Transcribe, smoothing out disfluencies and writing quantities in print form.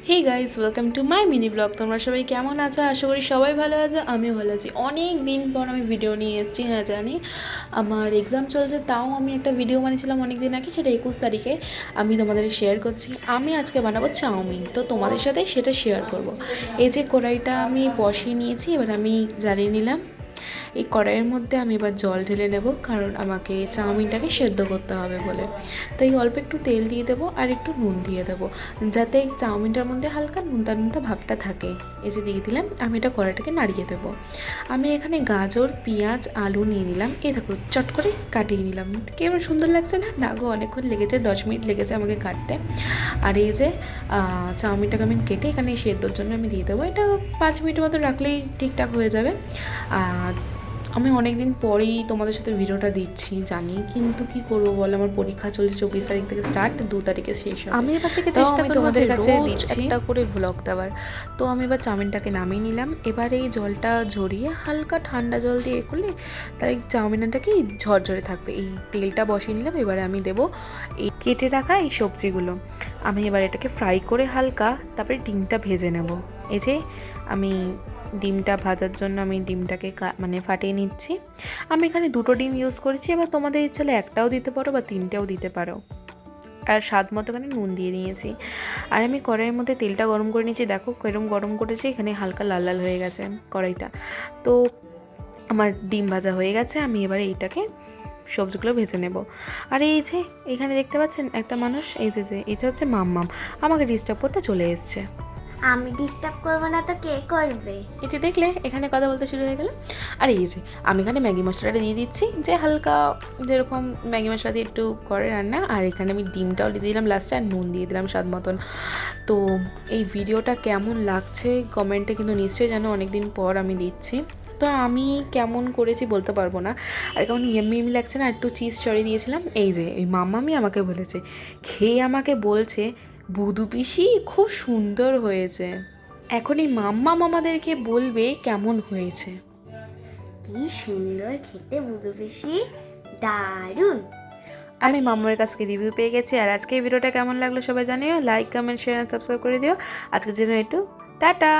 Hey guys welcome to my mini blog. তোমরা সবাই কেমন আছো? আশা করি সবাই ভালো আছো, আমিও ভালো আছি। অনেক দিন পর আমি ভিডিও নিয়ে এসেছি। হ্যাঁ জানি আমার এক্সাম চলছে, তাও আমি একটা ভিডিও বানিয়েছিলাম অনেক দিন আগে, সেটা 21 তারিখে আমি তোমাদের শেয়ার করছি। আমি আজকে বানাবো চাউমিন, তো তোমাদের সাথে সেটা শেয়ার করব। এই যে কড়াইটা আমি বসিয়ে নিয়েছি, এবার আমি জ্বালিয়ে নিলাম। এই কড়াইয়ের মধ্যে আমি এবার জল ঢেলে নেব, কারণ আমাকে চাউমিনটাকে সেদ্ধ করতে হবে বলে। তাই অল্প একটু তেল দিয়ে দেবো আর একটু নুন দিয়ে দেবো, যাতে চাউমিনটার মধ্যে হালকা নুনতা নুনতা ভাবটা থাকে। এই যে দিয়ে দিলাম, আমি এটা কড়াইটাকে নাড়িয়ে দেবো। আমি এখানে গাজর, পেঁয়াজ, আলু নিয়ে নিলাম। এই দেখো চট করে কাটিয়ে নিলাম। কেমন সুন্দর লাগছে না? না গো, অনেকক্ষণ লেগেছে, 10 মিনিট লেগেছে আমাকে কাটতে। আর এই যে চাউমিনটাকে আমি কেটে এখানে সেদ্ধর জন্য আমি দিয়ে দেবো। এটা 5 মিনিটের মতো রাখলেই ঠিকঠাক হয়ে যাবে। আর আমি অনেক দিন পরেই তোমাদের সাথে ভিডিওটা দিচ্ছি জানি, কিন্তু কি করবো বলো, আমার পরীক্ষা চলছে 24 তারিখ থেকে স্টার্ট, 2 তারিখে শেষ হবে। আমি এবার থেকে চেষ্টা করব তোমাদের কাছে দিচ্ছি একটা করে ভ্লগ দেওয়ার। তো আমি এবার চাউমিনটাকে নামিয়ে নিলাম। এবার এই জলটা ঝরিয়ে হালকা ঠান্ডা জল দিয়ে করলে তাই চাউমিনটাকে ঝরঝরে থাকবে। এই তেলটা বসিয়ে নিলাম, এবারে আমি দেবো এই কেটে রাখা এই সবজিগুলো। আমি এবার এটাকে ফ্রাই করে হালকা, তারপরে ডিমটা ভেজে নেব। এই যে আমি ডিমটা ভাজার জন্য আমি ডিমটাকে ফাটিয়ে নিচ্ছি। আমি এখানে 2টো ডিম ইউজ করেছি। এবার তোমাদের ইচ্ছে হলে একটাও দিতে পারো বা 3টেও দিতে পারো। আর স্বাদ মতো এখানে নুন দিয়ে নিয়েছি। আর আমি কড়াইয়ের মধ্যে তেলটা গরম করে নিয়েছি। দেখো কেরম গরম করেছি, এখানে হালকা লাল লাল হয়ে গেছে কড়াইটা। তো আমার ডিম ভাজা হয়ে গেছে। আমি এবারে এইটাকে সবজিগুলো ভেজে নেব। আর এই যে এখানে দেখতে পাচ্ছেন একটা মানুষ, এই যে এটা হচ্ছে মাম্মাম, আমাকে ডিস্টার্ব করতে চলে এসছে। আমি ডিস্টার্ব করবো না তো কে করবে? এই যে দেখলে এখানে কথা বলতে শুরু হয়ে গেল। আর এই যে আমি এখানে ম্যাগি মশলাটা দিয়ে দিচ্ছি, যে হালকা যেরকম ম্যাগি মশলা দিয়ে একটু করে রান্না। আর এখানে আমি ডিমটাও দিয়ে দিলাম লাস্টে, আর নুন দিয়ে দিলাম স্বাদ মতন। তো এই ভিডিওটা কেমন লাগছে কমেন্টে কিন্তু নিশ্চয়ই জানো, অনেক দিন পর আমি দিচ্ছি। তো আমি কেমন করেছি বলতে পারবো না, আর কেমন ইয়েমি ইয়েমি লাগছে না, একটু চিজ চড়িয়ে দিয়েছিলাম। এই যে এই মাম্মামি আমাকে বলেছে, খেয়ে আমাকে বলছে, বুদু পিসি খুব সুন্দর হয়েছে। এখন এই মাম্মাম আমাদেরকে বলবে কেমন হয়েছে। কি সুন্দর খেতে বুদু পিসি, দারুণ। আমি মাম্মার কাছে রিভিউ পেয়ে গেছি। আর আজকে এই ভিডিওটা কেমন লাগলো সবাই জানিও, লাইক কমেন্ট শেয়ার সাবস্ক্রাইব করে দিও। আজকের জন্য একটু টাটা।